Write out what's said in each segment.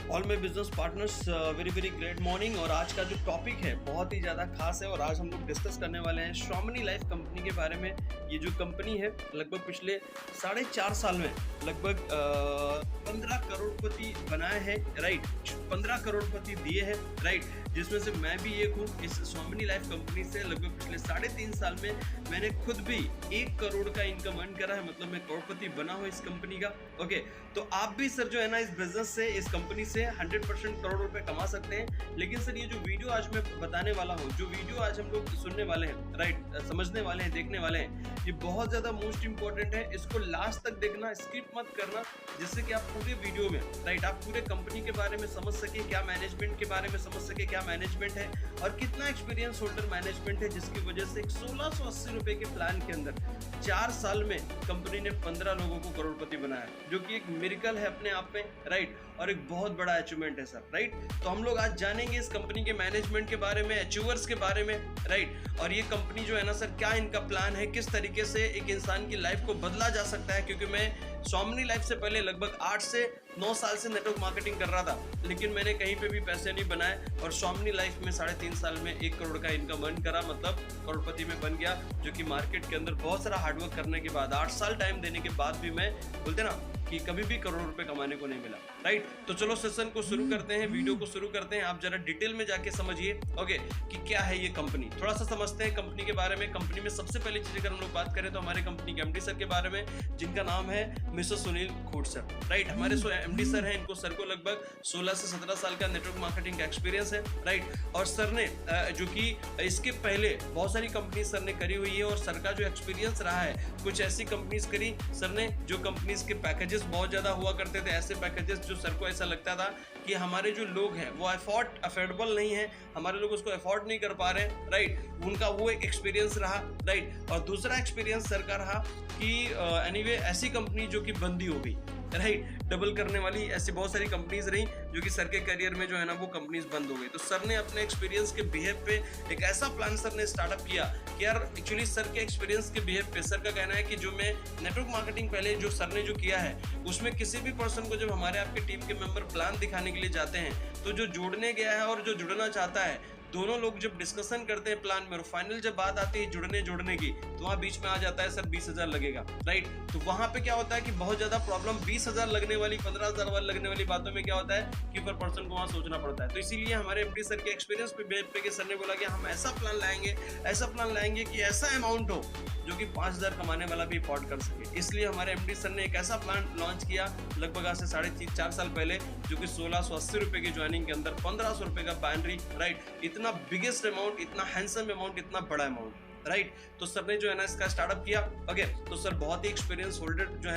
All my business partners very very great morning. और आज का जो टॉपिक है बहुत ही ज़्यादा खास है और आज हम लोग डिस्कस करने वाले हैं श्रोमनी लाइफ कंपनी के बारे में। ये जो कंपनी है लगभग पिछले 4.5 साल में लगभग 15 करोड़पति बनाए हैं, राइट। 15 करोड़पति दिए हैं, राइट, जिसमें से मैं भी एक हूँ। इस श्रोमनी लाइफ कंपनी से लगभग पिछले 3.5 साल में मैंने खुद भी 1 करोड़ का इनकम अर्न करा है, मतलब मैं करोड़पति बना हूँ इस कंपनी का। ओके, तो आप भी सर जो है ना इस बिजनेस से, इस कंपनी से 100% करोड़ रुपए कमा सकते हैं। लेकिन सर ये जो वीडियो आज मैं बताने वाला हूँ, जो वीडियो आज हम लोग सुनने वाले हैं, राइट, समझने वाले हैं, देखने वाले हैं, ये बहुत ज्यादा मोस्ट इंपॉर्टेंट है। इसको लास्ट तक देखना, स्किप मत करना, जिससे कि आप पूरे वीडियो में, राइट, आप पूरे कंपनी के बारे में समझ सके, क्या मैनेजमेंट के बारे में समझ सके, क्या मैनेजमेंट है और कितना एक्सपीरियंस होल्डर मैनेजमेंट है, जिसकी वजह से एक 1680 रुपए के प्लान के अंदर 4 साल में कंपनी ने 15 लोगों को करोड़पति बनाया, जो कि एक मिरेकल है अपने आप में, राइट, और एक बहुत बड़ा अचीवमेंट है सर, राइट। तो हम लोग आज जानेंगे इस कंपनी के मैनेजमेंट के बारे में, अचीवर्स के बारे में, राइट, और ये कंपनी जो है ना सर, क्या इनका प्लान है, किस तरीके से एक इंसान की लाइफ को बदला जा सकता है। क्योंकि मैं श्रोमनी लाइफ से पहले लगभग 8 से 9 साल से नेटवर्क मार्केटिंग कर रहा था, लेकिन मैंने कहीं पे भी पैसे नहीं बनाए और श्रोमनी लाइफ में 3.5 साल में 1 करोड़ का इनकम अर्न करा, मतलब करोड़पति में बन गया, जो कि मार्केट के अंदर बहुत सारा हार्डवर्क करने के बाद, 8 साल टाइम देने के बाद भी मैं, बोलते ना कि कभी भी करोड़ रुपए कमाने को नहीं मिला, राइट। तो चलो सेशन को शुरू करते हैं, वीडियो को शुरू करते हैं। आप जरा डिटेल में जाके समझिए, ओके, कि क्या है ये कंपनी। थोड़ा सा समझते हैं कंपनी के बारे में। कंपनी में सबसे पहली चीज अगर हम लोग बात करें तो हमारे कंपनी के एमडी सर के बारे में, जिनका नाम है मिस्टर सुनील खोट सर, राइट। हमारे एमडी सर हैं, इनको सर को लगभग 16 से 17 साल का नेटवर्क मार्केटिंग का एक्सपीरियंस है, राइट। और सर ने जो कि इसके पहले बहुत सारी कंपनी सर ने करी हुई है और सर का जो एक्सपीरियंस रहा है, कुछ ऐसी कंपनीज करी सर ने जो कंपनीज के पैकेजेस बहुत ज्यादा हुआ करते थे, ऐसे पैकेजेस जो सर को ऐसा लगता था कि हमारे जो लोग हैं वो अफोर्डेबल नहीं है, हमारे लोग उसको अफोर्ड नहीं कर पा रहे हैं, राइट। उनका वो एक एक्सपीरियंस रहा, राइट। और दूसरा एक्सपीरियंस सर का रहा कि एनीवे ऐसी कंपनी जो कि बंदी हो गई, राइट, डबल करने वाली ऐसी बहुत सारी कंपनीज रही जो कि सर के करियर में जो है ना वो कंपनीज बंद हो गई। तो सर ने अपने एक्सपीरियंस के बिहेव पे एक ऐसा प्लान सर ने स्टार्टअप किया कि यार एक्चुअली सर के एक्सपीरियंस के बिहेव पे सर का कहना है कि जो मैं नेटवर्क मार्केटिंग पहले जो सर ने जो किया है, उसमें किसी भी पर्सन को जब हमारे आपके टीम के मेंबर प्लान दिखाने के लिए जाते हैं, तो जो जोड़ने गया है और जो जुड़ना चाहता है, दोनों लोग जब डिस्कशन करते हैं प्लान में और फाइनल जब बात आती है जोड़ने की, तो वहां बीच में आ जाता है सर 20,000 लगेगा, राइट। तो वहां पे क्या होता है कि बहुत ज्यादा प्रॉब्लम 20,000 लगने वाली, 15,000 वाली लगने वाली बातों में क्या होता है कि पर पर्सन को वहां सोचना पड़ता है। तो इसीलिए हमारे एमडी सर के एक्सपीरियंस पे सर ने बोला कि हम ऐसा प्लान लाएंगे कि ऐसा अमाउंट हो जो कि 5,000 कमाने वाला भी अफोर्ड कर सके। इसलिए हमारे एमडी सर ने एक ऐसा प्लान लॉन्च किया लगभग आज से 4.5 साल पहले, जो कि 1680 रुपए की ज्वाइनिंग के अंदर 1500 रुपए का बाइनरी, राइट। इतना बिगेस्ट अमाउंट, इतना हैंडसम अमाउंट, इतना बड़ा अमाउंट, राइट। तो सर ने जो है ना इसका स्टार्टअप किया, ओके। तो सर बहुत ही एक्सपीरियंस होल्डर जो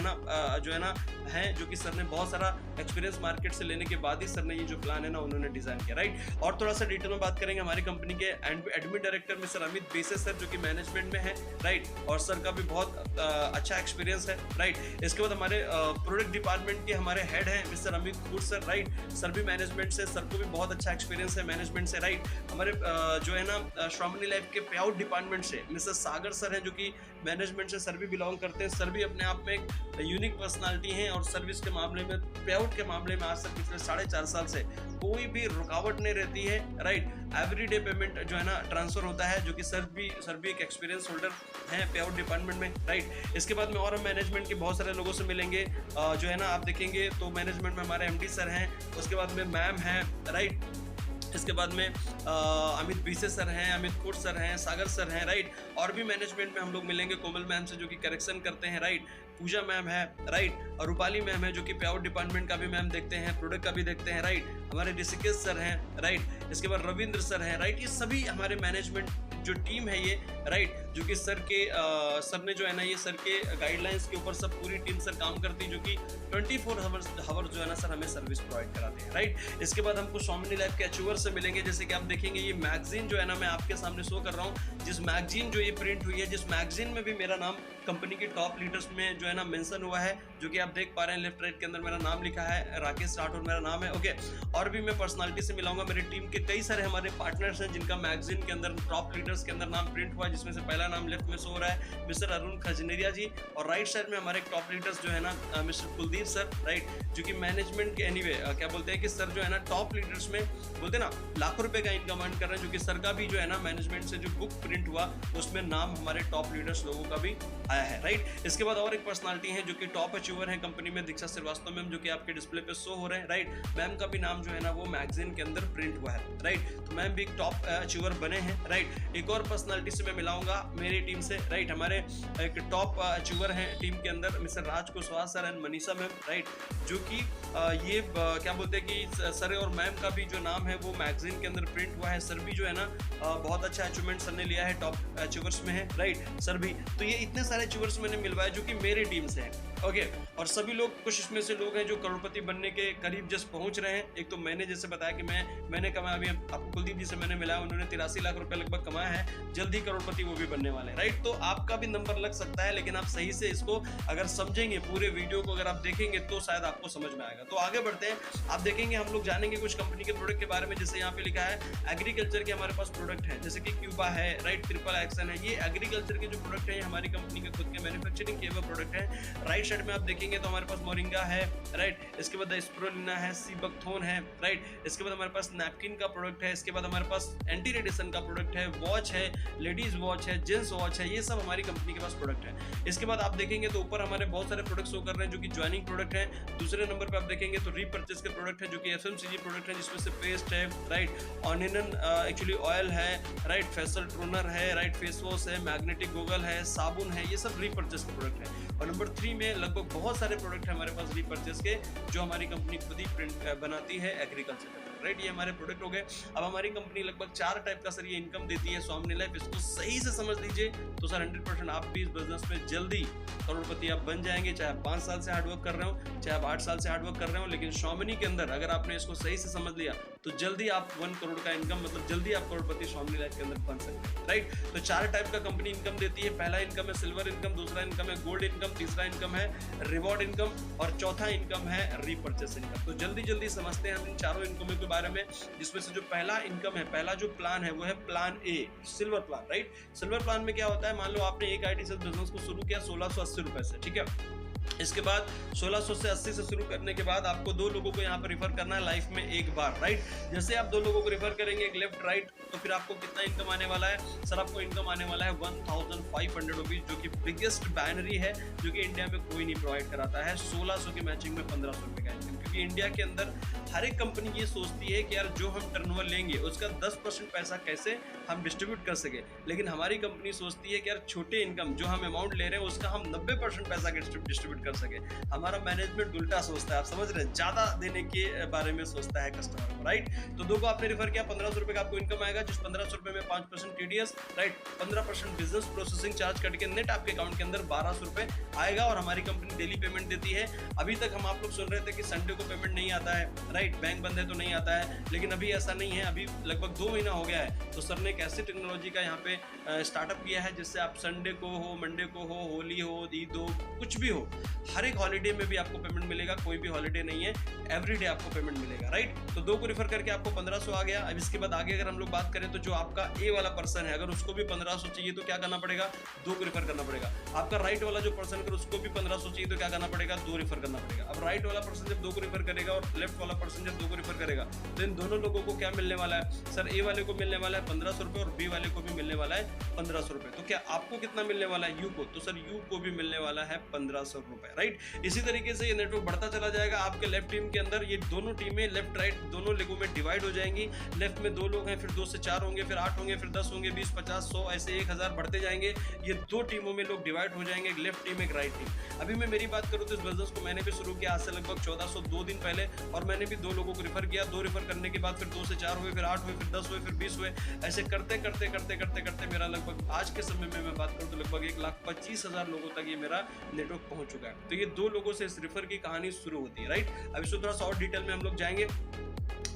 है ना है, जो कि सर ने बहुत सारा एक्सपीरियंस मार्केट से लेने के बाद ही सर ने ये जो प्लान है ना उन्होंने डिजाइन किया, राइट। और थोड़ा सा डिटेल में बात करेंगे हमारी कंपनी के एडमिन डायरेक्टर मिस्टर अमित बेसे सर, जो कि मैनेजमेंट में है, राइट, और सर का भी बहुत अच्छा एक्सपीरियंस है, राइट। इसके बाद हमारे प्रोडक्ट डिपार्टमेंट के हमारे हेड हैं mister Amit Khoot sir, right. Sir भी मैनेजमेंट से, सर को भी बहुत अच्छा एक्सपीरियंस है मैनेजमेंट से, राइट। हमारे जो है ना श्रोमनी लाइफ के पे आउट डिपार्टमेंट से मिस्टर सागर सर हैं, जो कि मैनेजमेंट से सर भी बिलोंग करते हैं। सर भी अपने आप में एक यूनिक पर्सनालिटी हैं और सर्विस के मामले में, पे आउट के मामले में आज तक पिछले 4.5 साल से कोई भी रुकावट नहीं रहती है, राइट। एवरीडे पेमेंट जो है ना ट्रांसफर होता है, जो कि सर भी एक एक्सपीरियंस होल्डर हैं पे आउट डिपार्टमेंट में, राइट। इसके बाद में और हम मैनेजमेंट के बहुत सारे लोगों से मिलेंगे, जो है ना आप देखेंगे तो मैनेजमेंट में हमारे एमडी सर हैं, उसके बाद में मैम हैं, राइट। इसके बाद में अमित बीसे सर हैं, अमित कोट सर हैं, सागर सर हैं, राइट। और भी मैनेजमेंट में हम लोग मिलेंगे कोमल मैम से, जो कि करेक्शन करते हैं, राइट। पूजा मैम है, राइट। और रूपाली मैम है, जो कि पे आउट डिपार्टमेंट का भी मैम देखते हैं, प्रोडक्ट का भी देखते हैं, राइट। हमारे ऋषिकेश सर हैं, राइट। इसके बाद रविंद्र सर हैं, राइट। ये सभी हमारे मैनेजमेंट जो टीम है ये, राइट, जो कि सर ने जो है ना ये सर के गाइडलाइंस के ऊपर सब पूरी टीम सर काम करती है, जो कि 24 आवर्स जो है ना सर हमें सर्विस प्रोवाइड कराते हैं, राइट। इसके बाद हमको श्रोमनी लाइफ के अचीवर से मिलेंगे, जैसे कि आप देखेंगे ये मैगजीन जो है ना मैं आपके सामने शो कर रहा हूँ, जिस मैगजीन जो ये प्रिंट हुई है, जिस मैगजीन में भी मेरा नाम कंपनी के टॉप लीडर्स में जो है ना मेंशन हुआ है, जो कि आप देख पा रहे हैं लेफ्ट राइट के अंदर मेरा नाम लिखा है, राकेश राठौर मेरा नाम है, ओके। और भी मैं पर्सनालिटी से मिलाऊंगा, मेरी टीम के कई सारे हमारे पार्टनर्स हैं जिनका मैगजीन के अंदर टॉप लीडर्स के अंदर नाम प्रिंट हुआ है, जिसमें से पहला मेरा नाम लेफ्ट में शो हो रहा है मिस्टर अरुण खजनेरिया जी, और राइट साइड में हमारे टॉप लीडर्स जो है ना मिस्टर कुलदीप सर, राइट, जो कि मैनेजमेंट के एनीवे क्या बोलते हैं कि सर जो है ना टॉप लीडर्स में बोलते हैं ना लाखों रुपए का इनकम अर्न कर रहे हैं, जो कि सर का भी जो है ना मैनेजमेंट से जो बुक प्रिंट हुआ उसमें नाम हमारे टॉप लीडर्स लोगों का भी आया है, राइट। इसके बाद और एक पर्सनालिटी है जो कि टॉप अचीवर है कंपनी में, दीक्षा श्रीवास्तव मैम, जो कि आपके डिस्प्ले पे शो हो रहे हैं, राइट। मैम का भी नाम जो है ना वो मैगजीन के अंदर प्रिंट हुआ है, राइट। तो मैम भी एक टॉप अचीवर बने हैं, राइट। एक और पर्सनालिटी से मैं मिलाऊंगा मेरी टीम से, राइट। हमारे एक टॉप अचीवर हैं टीम के अंदर mister Raj Kushwaha sir and Manisha ma'am, right, जो कि ये क्या बोलते हैं कि सर और मैम का भी जो नाम है वो मैगजीन के अंदर प्रिंट हुआ है। सर भी जो है ना बहुत अच्छा अचीवमेंट सर ने लिया है, टॉप अचीवर्स में है, राइट, सर भी। तो ये इतने सारे अचीवर्स मैंने मिलवाए जो कि मेरी टीम से हैं, ओके। और सभी लोग, कुछ इसमें से लोग हैं जो करोड़पति बनने के करीब जस्ट पहुंच रहे हैं। एक तो मैंने जैसे बताया कि मैंने कमाया, अभी आपको कुलदीप जी से मैंने मिला, उन्होंने 83 लाख रुपए लगभग कमाया है, जल्दी करोड़पति वो भी बनने वाले हैं, राइट। तो आपका भी नंबर लग सकता है, लेकिन आप सही से इसको अगर समझेंगे, पूरे वीडियो को अगर आप देखेंगे तो शायद आपको समझ में आएगा। तो आगे बढ़ते हैं, आप देखेंगे हम लोग जानेंगे कुछ कंपनी के प्रोडक्ट के बारे में। जैसे यहाँ पे लिखा है एग्रीकल्चर के हमारे पास प्रोडक्ट है, जैसे कि क्यूबा है, राइट, ट्रिपल एक्शन है। ये एग्रीकल्चर के जो प्रोडक्ट है हमारी कंपनी के खुद के मैन्युफैक्चरिंग किए हुए प्रोडक्ट है। राइट साइड में आप देखेंगे तो हमारे पास मोरिंगा है, राइट। इसके बाद स्प्रुलिना है, सीबकथोन है, राइट। इसके बाद हमारे पास नैपकिन का प्रोडक्ट है। इसके बाद हमारे पास एंटी रेडिएशन का प्रोडक्ट है, वॉच है, लेडीज वॉच है, जेंट्स वॉच है, ये सब हमारी कंपनी के पास प्रोडक्ट है। इसके बाद आप देखेंगे तो ऊपर हमारे बहुत सारे प्रोडक्ट शो कर रहे हैं जो कि ज्वाइनिंग प्रोडक्ट है। दूसरे नंबर पे आप देखेंगे तो रीपर्चेस के प्रोडक्ट है जो कि एफएमसीजी प्रोडक्ट है, जिसमें से पेस्ट है, राइट, ऑनियन एक्चुअली ऑयल है, राइट, फेशियल टोनर है, राइट, फेस वॉश है, मैग्नेटिक गूगल है, साबुन है, ये सब रीपर्चेस के प्रोडक्ट है। और नंबर 3 में लगभग बहुत सारे प्रोडक्ट है हमारे पास रीपर्चेस के, जो हमारी कंपनी खुद ही प्रिंट बनाती है एग्रीकल्चर का, राइट। ये हमारे प्रोडक्ट हो गए। अब हमारी कंपनी लगभग 4 टाइप का सर ये इनकम देती है स्वामिनी लाइफ, इसको सही से समझ लीजिए तो सर 100% आप भी इस बिजनेस में जल्दी करोड़पति आप बन जाएंगे। चाहे आप 5 साल से हार्डवर्क कर रहे हो, चाहे आप 8 साल से हार्डवर्क कर रहे हो, लेकिन स्वामिनी के अंदर अगर आपने इसको सही से समझ लिया तो जल्दी आप 1 करोड़ का इनकम, मतलब जल्दी आप करोड़पति स्वामिनी लाइफ के अंदर बन सकते हैं, राइट। तो 4 टाइप का कंपनी इनकम देती है। पहला इनकम है सिल्वर इनकम, दूसरा इनकम है गोल्ड इनकम, तीसरा इनकम है रिवॉर्ड इनकम, और चौथा इनकम है रीपर्चेस इनकम। तो जल्दी जल्दी समझते हैं हम इन चारों इनकमों के बारे में, जिसमें से जो पहला इनकम है, पहला जो प्लान है वो है plan A, silver plan, right. Silver plan में क्या होता है, मान लो आपने एक आईडी से बिजनेस को शुरू किया 1680 रुपए से, ठीक है। इसके बाद 1600 से 80 से शुरू करने के बाद आपको 2 लोगों को यहाँ पर रिफर करना है लाइफ में एक बार, राइट। जैसे आप 2 लोगों को रिफर करेंगे, एक लेफ्ट राइट, तो फिर आपको कितना इनकम आने वाला है सर? आपको इनकम आने वाला है 1500 रुपीज, जो कि बिगेस्ट बैनरी है जो कि इंडिया में कोई नहीं प्रोवाइड कराता है। 1600 की मैचिंग में 1500 रुपए का इनकम, क्योंकि इंडिया के अंदर हर एक कंपनी ये सोचती है कि यार जो हम टर्नओवर लेंगे उसका 10% पैसा कैसे हम डिस्ट्रीब्यूट कर सके, लेकिन हमारी कंपनी सोचती है कि यार छोटे इनकम जो हम अमाउंट ले रहे हैं उसका हम 90% पैसा डिस्ट्रीब्यूट कर सके। हमारा मैनेजमेंट उल्टा सोचता है, आप समझ रहे हैं, ज्यादा देने के बारे में सोचता है कस्टमर को, राइट। तो 2 को आपने रिफर किया, 1500 रुपए का आपको इनकम आएगा, जिस 1500 रुपए में 5% TDS, right, 15% business processing charge cut के नेट आपके अकाउंट के अंदर 1200 रुपए आएगा। और हमारी कंपनी डेली पेमेंट देती है। अभी तक हम आप लोग सुन रहे थे कि संडे को पेमेंट नहीं आता है, राइट, बैंक बंद है तो नहीं आता है, लेकिन अभी ऐसा नहीं है। अभी लगभग 2 महीना हो गया है, तो सर ने एक ऐसी टेक्नोलॉजी का यहाँ पे स्टार्टअप किया है जिससे आप संडे को हो, मंडे को हो, होली हो, ईद हो, कुछ भी हो, हर एक हॉलीडे में भी आपको पेमेंट मिलेगा। कोई भी हॉलीडे नहीं है, एवरीडे आपको पेमेंट मिलेगा, राइट। तो 2 को रिफर करके आपको 1500 आ गया। अब इसके बाद आगे अगर हम लोग बात करें तो जो आपका ए वाला पर्सन है, अगर उसको भी 1500 चाहिए तो क्या करना पड़ेगा? 2 को रिफर करना पड़ेगा। आपका राइट वाला जो पर्सन अगर उसको भी 1500 चाहिए तो क्या करना पड़ेगा? 2 रिफर करना पड़ेगा। अब राइट वाला पर्सन जब 2 को रिफर करेगा और लेफ्ट वाला पर्सन जब 2 को रिफर करेगा तो इन दोनों लोगों को क्या मिलने वाला है सर? ए वाले को मिलने वाला है 1500 रुपए और बी वाले को भी मिलने वाला है 1500 रुपए। तो क्या आपको कितना मिलने वाला है? यू को, तो सर यू को भी मिलने वाला है 1500 रुपए, राइट। इसी तरीके से ये नेटवर्क बढ़ता चला जाएगा। आपके लेफ्ट टीम के अंदर ये दोनों टीमें लेफ्ट राइट दोनों लेगों में डिवाइड हो जाएंगी। लेफ्ट में 2 लोग हैं, फिर 2 से 4 होंगे, फिर 8 होंगे, फिर 10 होंगे, 20, 50, 100, ऐसे 1000 बढ़ते जाएंगे। ये 2 टीमों में लोग डिवाइड हो जाएंगे, एक लेफ्ट टीम, एक राइट टीम। अभी मैं मेरी बात करूँ तो इस बिजनेस को मैंने भी शुरू किया आज से लगभग 1402 दिन पहले, और मैंने भी 2 लोगों को रिफर किया। 2 रिफर करने के बाद फिर 2 से 4 हुए, फिर 8 हुए, फिर 10 हुए, फिर 20 हुए। ऐसे करते करते करते करते करते मेरा लगभग आज के समय में मैं बात करूँ तो लगभग 1,25,000 लोगों तक ये मेरा नेटवर्क पहुंच चुका है। तो ये 2 लोगों से इस रिफर की कहानी शुरू होती है, राइट। अब इसको थोड़ा सा और डिटेल में हम लोग जाएंगे।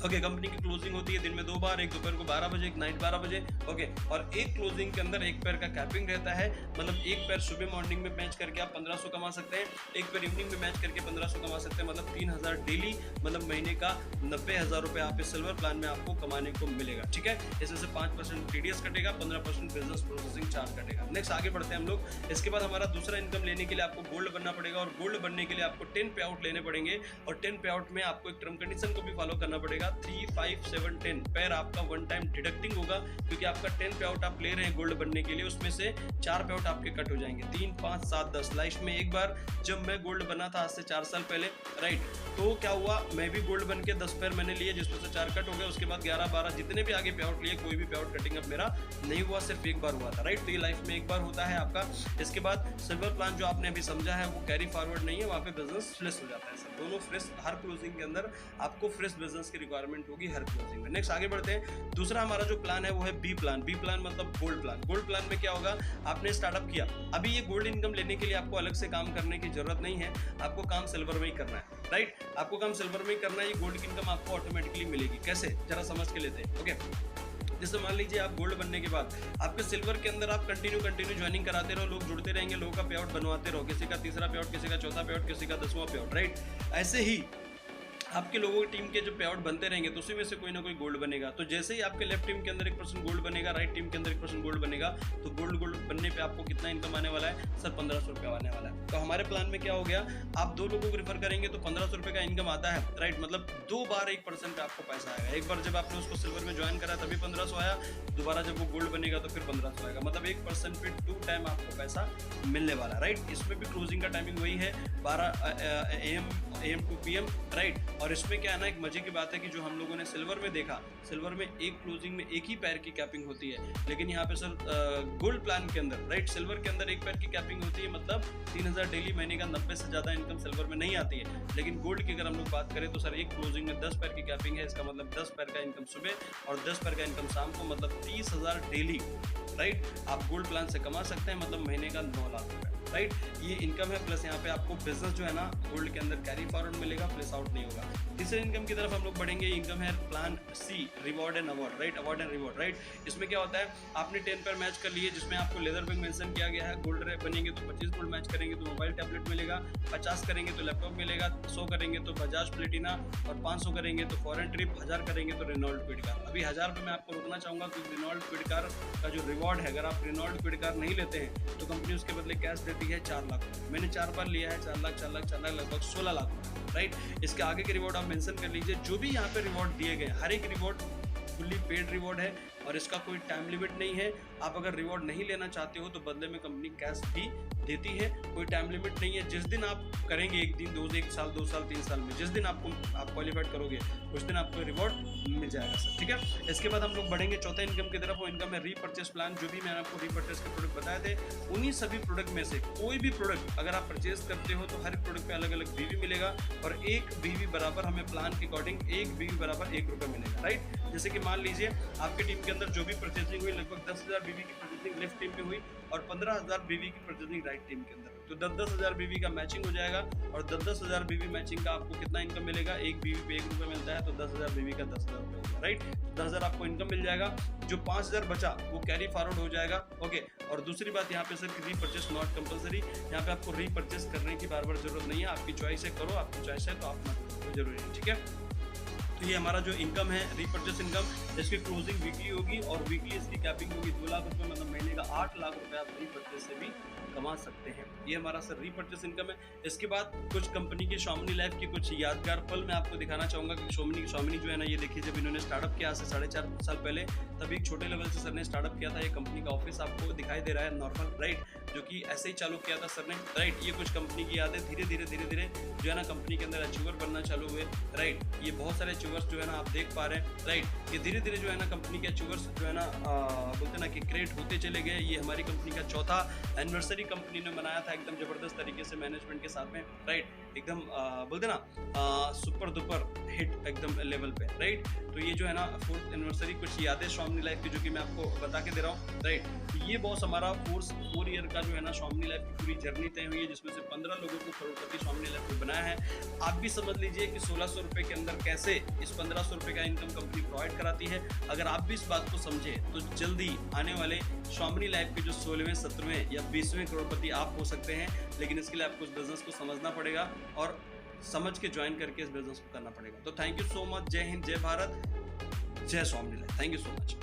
ओके, कंपनी की क्लोजिंग होती है दिन में 2 बार, एक दोपहर को 12 बजे, एक नाइट 12 बजे। ओके, और एक क्लोजिंग के अंदर एक पैर का कैपिंग रहता है, मतलब एक पैर सुबह मॉर्निंग में मैच करके आप 1500 कमा सकते हैं, एक पैर इवनिंग में मैच करके 1500 कमा सकते हैं, मतलब 3000 डेली, मतलब महीने का 90,000 रुपये आप इस सिल्वर प्लान में आपको कमाने को मिलेगा। ठीक है, इसमें से 5% टीडीएस कटेगा, 15% बिजनेस प्रोसेसिंग चार्ज कटेगा। नेक्स्ट आगे बढ़ते हैं हम लोग। इसके बाद हमारा दूसरा इनकम लेने के लिए आपको गोल्ड बनना पड़ेगा, और गोल्ड बनने के लिए आपको 10 पे आउट लेने पड़ेंगे, और 10 पे आउट में आपको एक टर्म कंडीशन को भी फॉलो करना पड़ेगा। 3, 5, 7, 10 पैर आपका वन टाइम डिडक्टिंग होगा, क्योंकि आपका 10 पे आउट आप ले रहे हैं गोल्ड बनने के लिए, उसमें से 4 पे आउट आपके कट हो जाएंगे। 3, 5, 7, 10। लाइफ में एक बार जब मैं गोल्ड बना था आज से 4 साल पहले, राइट, तो क्या हुआ, मैं भी गोल्ड बन के 10 पैर मैंने लिए, जिसमें से 4 कट हो गए। उसके बाद 11, 12 जितने भी आगे पे आउट लिए, कोई भी पे आउट कटिंग अब मेरा नहीं हुआ, सिर्फ एक बार हुआ था, राइट। तो ये लाइफ में एक बार होता है आपका। इसके बाद सिल्वर प्लान जो आपने अभी समझा है वो कैरी फॉरवर्ड नहीं है, वहाँ पे बिजनेस फ्रेश हो जाता है सर। दोनों फ्रेश, हर क्लोजिंग के अंदर आपको फ्रेश बिजनेस की रिक्वायरमेंट होगी हर क्लोजिंग में। नेक्स्ट आगे बढ़ते हैं। दूसरा हमारा जो प्लान है वो है बी प्लान। बी प्लान मतलब गोल्ड प्लान। गोल्ड प्लान में क्या होगा, आपने स्टार्टअप किया, अभी ये गोल्ड इनकम लेने के लिए आपको अलग से काम करने की जरूरत नहीं है, आपको काम सिल्वर में ही करना है, राइट। आपको काम सिल्वर में ही करना है, ये गोल्ड की इनकम आपको ऑटोमेटिकली मिलेगी। कैसे, जरा समझ के लेते हैं। ओके, जैसे मान लीजिए आप गोल्ड बनने के बाद आपके सिल्वर के अंदर आप कंटिन्यू ज्वाइनिंग कराते रहो, लोग जुड़ते रहेंगे, लोगों का पे आउट बनवाते रहो, किसी का तीसरा पे आउट, किसी का चौथा पे आउट, किसी का 10वां पे आउट, राइट। ऐसे ही आपके लोगों की टीम के जो पे आउट बनते रहेंगे, तो उसी में से कोई ना कोई गोल्ड बनेगा। तो जैसे ही आपके लेफ्ट टीम के अंदर 1% गोल्ड बनेगा, राइट टीम के अंदर 1% गोल्ड बनेगा, तो गोल्ड बनने पे आपको कितना इनकम आने वाला है सर, 1500 रुपये आने वाला है। तो हमारे प्लान में क्या हो गया, आप 2 लोगों को रेफर करेंगे तो 1500 रुपये का इनकम आता है, राइट। मतलब 2 बार 1% पे आपको पैसा आएगा। एक बार जब आपने उसको सिल्वर में ज्वाइन करा तभी 1500 आया, दोबारा जब वो गोल्ड बनेगा तो फिर 1500 आएगा, मतलब 1% पे 2 टाइम आपको पैसा मिलने वाला, राइट। इसमें भी क्लोजिंग का टाइमिंग वही है, 12 AM to PM, राइट। और इसमें क्या है ना, एक मजे की बात है कि जो हम लोगों ने सिल्वर में देखा, सिल्वर में एक क्लोजिंग में एक ही पैर की कैपिंग होती है, लेकिन यहाँ पे सर गोल्ड प्लान के अंदर, राइट, सिल्वर के अंदर एक पैर की कैपिंग होती है, मतलब 3000 डेली, महीने का 90 से ज़्यादा इनकम सिल्वर में नहीं आती है। लेकिन गोल्ड की अगर हम लोग बात करें तो सर एक क्लोजिंग में 10 पैर की कैपिंग है, इसका मतलब 10 पैर का इनकम सुबह और 10 पैर का इनकम शाम को, मतलब 30,000 डेली, राइट, आप गोल्ड प्लान से कमा सकते हैं, मतलब महीने का 9 लाख रुपये, राइट। ये इनकम है, प्लस यहाँ पे आपको बिजनेस जो है ना गोल्ड के अंदर कैरी फॉरवर्ड मिलेगा, प्लस आउट नहीं होगा। तीसरे इनकम की तरफ हम लोग बढ़ेंगे। इनकम है plan C, reward and award, right, award and reward, right. इसमें क्या होता है, आपने 10 पर मैच कर लिए, जिसमें आपको लेदर बैग मेंशन किया गया है, गोल्ड बनेंगे तो 25 गोल्ड मैच करेंगे तो मोबाइल टैबलेट मिलेगा, 50 करेंगे तो लैपटॉप मिलेगा, 100 करेंगे तो बजाज प्लेटिना, और 500 करेंगे तो फॉरेन ट्रिप, 1000 करेंगे तो रेनॉल्ड क्विड कार। अभी 1000 पे मैं आपको रोकना चाहूँगा, क्योंकि रेनॉल्ड क्विड कार का जो रिवॉर्ड है, अगर आप रेनॉल्ड क्विड कार नहीं लेते हैं तो कंपनी उसके बदले कैश देती है 4 लाख। मैंने 4 बार लिया है, 4 लाख लगभग 16 लाख, राइट। इसके आगे के रिवॉर्ड आप मेंशन कर लीजिए। जो भी यहाँ पे रिवॉर्ड दिए गए, हर एक रिवॉर्ड फुल्ली पेड रिवॉर्ड है, और इसका कोई टाइम लिमिट नहीं है। आप अगर रिवॉर्ड नहीं लेना चाहते हो तो बदले में कंपनी कैश भी देती है, कोई टाइम लिमिट नहीं है। जिस दिन आप करेंगे, एक दिन, 1 साल, 2 साल, 3 साल में, जिस दिन आप क्वालिफाइड करोगे उस दिन आपको रिवॉर्ड मिल जाएगा सर, ठीक है। इसके बाद हम लोग बढ़ेंगे चौथे इनकम की तरफ। वो इनकम है रीपर्चेस प्लान। जो भी मैंने आपको रीपर्चेस के प्रोडक्ट बताए थे, उन्हीं सभी प्रोडक्ट में से कोई भी प्रोडक्ट अगर आप परचेज करते हो तो हर प्रोडक्ट पे अलग अलग बीवी मिलेगा, और एक बीवी बराबर हमें प्लान के अकॉर्डिंग एक बीवी बराबर 1 रुपये मिलेगा, राइट। जैसे कि मान लीजिए आपकी टीम के अंदर जो भी परचेजिंग हुई, लगभग 10,000 बीवी की परचेजिंग लेफ्ट टीम में हुई और 15,000 बीवी की परचेजिंग राइट टीम के अंदर, तो 10,000 बीवी का मैचिंग हो जाएगा, और 10,000 बीवी मैचिंग का आपको कितना इनकम मिलेगा, एक बीवी पे 1 रुपये मिलता है, तो 10,000 बीवी का 10,000 रुपये होगा, राइट। 10,000 आपको इनकम मिल जाएगा। जो 5,000 बचा वो कैरी फॉरवर्ड हो जाएगा, ओके। और दूसरी बात यहाँ पे सर, रीपर्चेस नॉट कंपलसरी। यहाँ पे आपको रीपर्चेस करने की बार जरूरत नहीं है, आपकी चॉइस है, करो, आपकी चॉइस है तो आप ना करो, जरूरी है, ठीक है। तो ये हमारा जो इनकम है रीपर्चेस इनकम, इसकी क्लोजिंग वीकली होगी, और वीकली इसकी कैपिंग होगी 2 लाख रुपये, मतलब महीने का 8 लाख रुपये आप रीपर्चेस से भी कमा सकते हैं। ये हमारा सर रीपर्चेस इनकम है। इसके बाद कुछ कंपनी की शॉमिनी लाइफ की कुछ यादगार पल मैं आपको दिखाना चाहूँगा कि शॉमिनी जो है ना, ये देखिए, जब इन्होंने स्टार्टअप किया से 4.5 साल पहले, तभी एक छोटे लेवल से सर ने स्टार्टअप किया था। ये कंपनी का ऑफिस आपको दिखाई दे रहा है नॉर्मल, राइट, जो कि ऐसे ही चालू किया था सर ने, राइट। ये कुछ कंपनी की यादें, धीरे धीरे जो है ना कंपनी के अंदर अचीवर बनना चालू हुए, राइट। ये बहुत सारे अचीवर्स जो है ना आप देख पा रहे हैं, राइट। ये धीरे धीरे जो है ना कंपनी के अचीवर्स जो है ना बोलते ना कि क्रिएट होते चले गए। ये हमारी कंपनी का चौथा एनिवर्सरी कंपनी ने मनाया था एकदम जबरदस्त तरीके से मैनेजमेंट के साथ में, राइट। एकदम बोलते ना सुपर दुपर हिट एकदम लेवल पे, राइट। तो ये जो है ना 4th एनिवर्सरी, कुछ यादें शॉमिनी लाइफ की जो कि मैं आपको बता के दे रहा हूँ, राइट। तो ये बॉस हमारा 4 ईयर का जो है ना शॉमिनी लाइफ की पूरी जर्नी तय हुई है, जिसमें से 15 लोगों को करोड़पति शॉमिनी लाइफ में बनाया है। आप भी समझ लीजिए कि 1600 रुपये के अंदर कैसे इस 1500 रुपये का इनकम कंपनी प्रोवाइड कराती है। अगर आप भी इस बात को समझे तो जल्दी आने वाले श्रोमनी लाइफ के जो 16वें 17वें या 20वें करोड़पति आप हो सकते हैं, लेकिन इसके लिए आपको इस बिजनेस को समझना पड़ेगा और समझ के ज्वाइन करके इस बिजनेस को करना पड़ेगा। तो थैंक यू सो मच। जय हिंद, जय भारत, जय श्रोमनी लाइफ। Thank you so much.